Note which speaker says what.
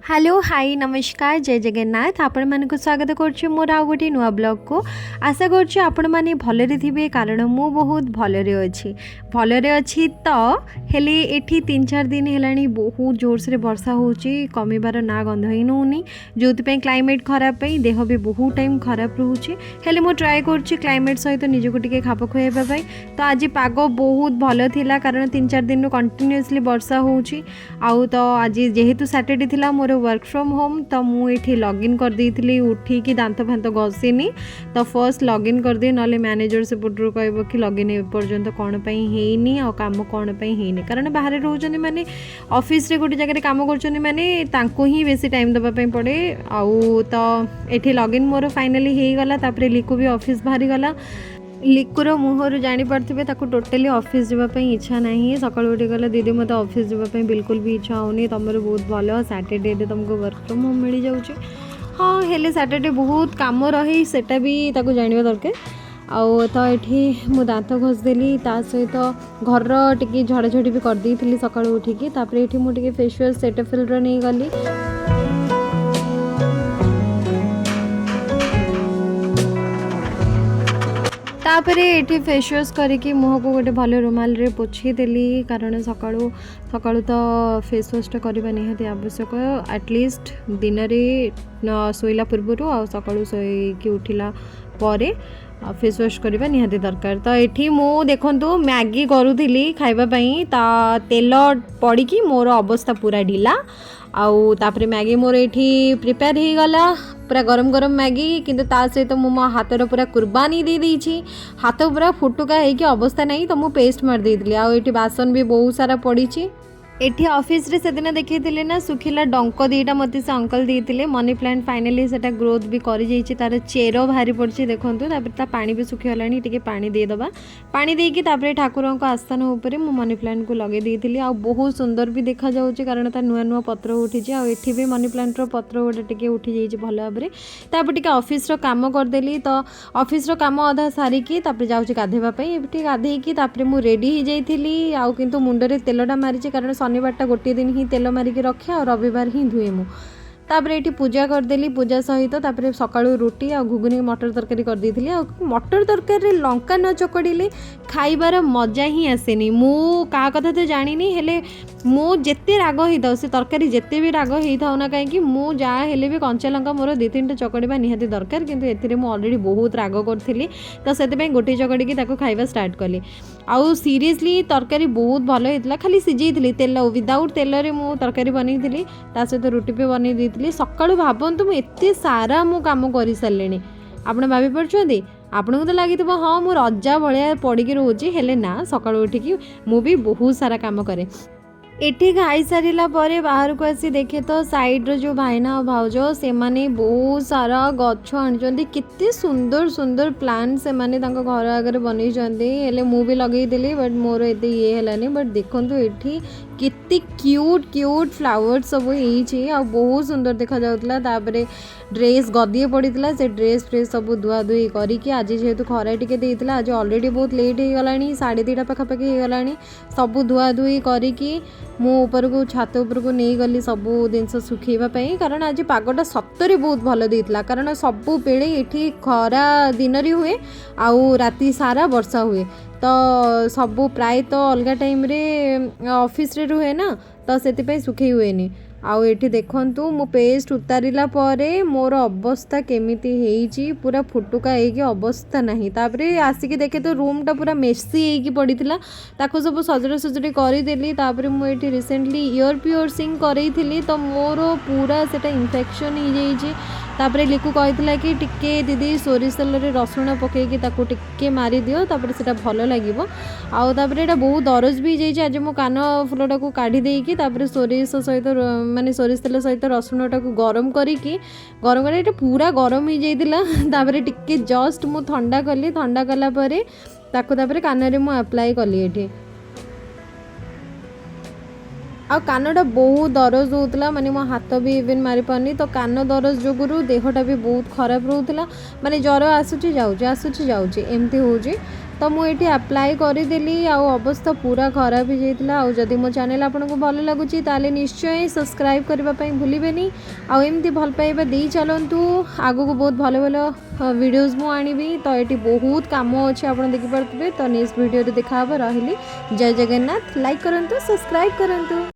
Speaker 1: Hello hi नमस्कार जय जगन्नाथ आपण मानक स्वागत करुच्ची मोर आउ गोटे नुआ ब्लॉग को आशा करुच्ची आपण माने भलरे थिबे कारण मु बहुत भलरे अच्छी तो हेले एठी 3-4 दिन हेलानी बहुत जोर से वर्षा होची कमिबार ना गंध ही नउनी जोति क्लाइमेट खराब पे देह भी बहुत टाइम खराब रोचे हेले मु ट्राए करुच्ची क्लाइमेट सहित निजको टिके खाप खुआइबा पई तो आज पाग बहुत भल थिला कारण 3-4 दिन कंटिन्यूअसली वर्षा होची आउ तो आज जेहेतु सैटरडे थिला मोर वर्क फ्रॉम होम तो मुझे लॉगिन कर देती उठिकी दांत फांत घसीनी तो फर्स्ट लॉगिन कर दिए ना मैनेजर से पुटर कह कि लॉगिन एपर्यंत कौन है आ काम कौन है कारण बाहर रोचने माने ऑफिस रे गोटे जगह काम कर माने तांको ही बेसी टाइम देवाई पड़े आउ तो ये लॉगिन मोर फाइनाली हो गला तापर लिकु भी ऑफिस बाहरी गला लिकुर मुहर जानीपे टोटाली ऑफिस जावाई इच्छा ना सकाल उठी गला दीदी मत ऑफिस जावाई बिल्कुल भी इच्छा होनी तुम बहुत भल सैटरडे तुमको वर्क फ्रॉम होम मिल जाऊँगी हाँ हेले सैटरडे बहुत कम रही सेटा भी जानवा दरकार आउ तो ये मु दांत घसीदेली ता सहित घर टी झड़ाझड़ी भी करदी सका उठिकी ये मुझे फेस वाश सेटाफिल नहीं गली तापर ये फेस वाश करके मुह को गोटे भल रुमाल रे पोछी देली कारण सकाळू सकाळू तो फेस वाशटा करवा निहाती आवश्यक एटलिस्ट दिन में शोला पूर्व आ सकाळू शोकी उठिला परे फेस वाश करवा निहाती दरकार तो ये मु देखंतु मैगी करूली खाइबापी ता तेल पड़ी मोर अवस्था पूरा ढिला आउ तापरे मैगी मोर ये प्रिपेयर हो गला पूरा गरम गरम मैगी किंतु ता सहित मो हाथर पूरा कुर्बानी दे देछि हाथ पूरा फुटुका होगी अवस्था नहीं तो मु पेस्ट मार देइतली आ एठी बासन भी बहुत सारा पड़ी एठी ऑफिस रे सेदिन देखैथिले ना सुखिला डंक दीटा मते से अंकल देइतिले मनी प्लांट फाइनली सेटा ग्रोथ भी करि जाइछि तार चेरो भारी पड़छि देखंतु तापर ता पानी भी सुखि गलानी टिके पानी दे दबा पानी देकी तापर ठाकुरन को आस्थान ऊपर मु मनी प्लांट को लगे देइतिली आ बहुत सुंदर भी देखा जाउछि कारण ता नुआ नुआ पत्र उठिछि आ एठी भी मनी प्लांट रो पत्र गोटे टिके उठि जाइछि भल भाबरे तापर टिके ऑफिस रो काम कर देली तो ऑफिस रो काम आधा सारिकी तापर जाउछि गाधेबा पई एठी गाधेकी तापर मु रेडी हो जाइतिली आ किंतु मुंडरे तेलटा मारिछि कारण शनिवार गोटे दिन ही तेल मारिक रखे और रविवार ही धुए मु तापर ये पूजा करदेली पूजा सहित तापर सकाळू रुटी आ घुगुनी मटर तरकारी कर देइथिली आ मटर तरकारी लंका न चकड़िले खाइबार मजा ही आसेनी मु का कथा तो जानिनी हेले मु जेते राग होता से तरकारी जेते भी राग होता ना कहीं मु जहाँ हेले भी कंचा लंका मोर 2-3टा चकड़वा निहाती दरकार किंतु एथिरे मु ऑलरेडी बहुत राग करथिली तो सेते गोटे चकड़ी ताको खाइबा स्टार्ट कली आउ सीरियसली तरकारी बहुत भल होता खाली सिझेइथिली तेल विदाउट तेल रे मु तरकारी बनईथिली ता सहित रुटी भी बनई देइथिली सकाळू भाबंतु मु एते सारा मु काम करि सारलेनी आपण भाबी पड़छोंदी आपन को तो लगी हाँ मु रजा भाया पड़ी रोचे हेले ना सकाळू उठिकी मु भी बहुत सारा काम करे एठी खाई सारिला परे बाहर को आसी देखे तो साइड रो जो भाईना और भाउज से माने बहुत सारा गछ आनिचंदी कितने सुंदर सुंदर प्लांट से माने तांको घर आगे बनईचंदी हेले मु भी लगई देली बट मोर एते ये हेलानी बट देखंतु एठी कितने क्यूट क्यूट फ्लावर्स सब होईछि आ बहुत सुंदर देखा जाउतला तापरे ड्रेस गदिए पड़ीला से ड्रेस फ्रेस सब धुआ धुई करिकी आज जेहेतु खरा टिके देइतला आज ऑलरेडी बहुत लेट हो गलानी 2:30 पाखापाखि हो गलानी सब धुआ धुई करिकी मु ऊपर को छात ऊपर को नहीं गली सबू जिनस सुखेवाई कारण आज पागटा सतरे बहुत भल देइतला कारण सबु बेले एठी खरा दिन हुए आउ राति सारा वर्षा हुए तो सबू प्राय तो अलग टाइम रे ऑफिस रे रुहे ना तो से सुखे हुए आउ एठी देखंतु मु पेस्ट उतारिला परे मोर अवस्था केमिति हेइची पूरा फुटुका हेइकी अवस्था नहीं तापरे आसिकी देखे तो रूम टा पूरा मेसी हेइकी पड़ीथिला ताको सब सजड़ा सजड़ी करि देली तापरे मु एठी रिसेंटली ईयर पियर्सिंग करैथिली तो मोर पूरा सेटा इन्फेक्शन हो जाइची तापरे लिकु कहितला कि टिके दीदी सोरिष तेल रे रसुण पकेकी ताको टिके मारी दियो तापरे सेटा भलो लागिवो आउ तापरे एटा बहुत दरज भी जाइची आज मु कान फुलटा को काढी देइकी तापरे सोरिष सहित माने सोरिष तेल सहित रसुणटा को गरम करिकी गरम करे पूरा गरम हो जाइतिला तापरे टिके जस्ट मु ठंडा कली ठंडा कला परे ताको तापरे कान रे मु अप्लाई कली एठी आ कानटा बहुत दरज होता माने मो हाथ भी इवेन मारी पारनी तो कान दरज जोगुरु देहटा भी बहुत खराब रोला माने ज्वर आसुची जाऊँ एमती होची तो मुझे अप्लाई करदेली अवस्था पूरा खराब हो जाता। आदि मो चैनल आपको भल लगुच निश्चय सब्सक्राइब करने भूलें। आमती भल पाइबा दे चलतु आगू को बहुत भल भल वीडियोस मु आनिबी। तो ये बहुत काम अच्छे आप देखिपे। तो नेक्स्ट वीडियो देखा रही। जय जगन्नाथ। लाइक करंतु सब्सक्राइब करंतु।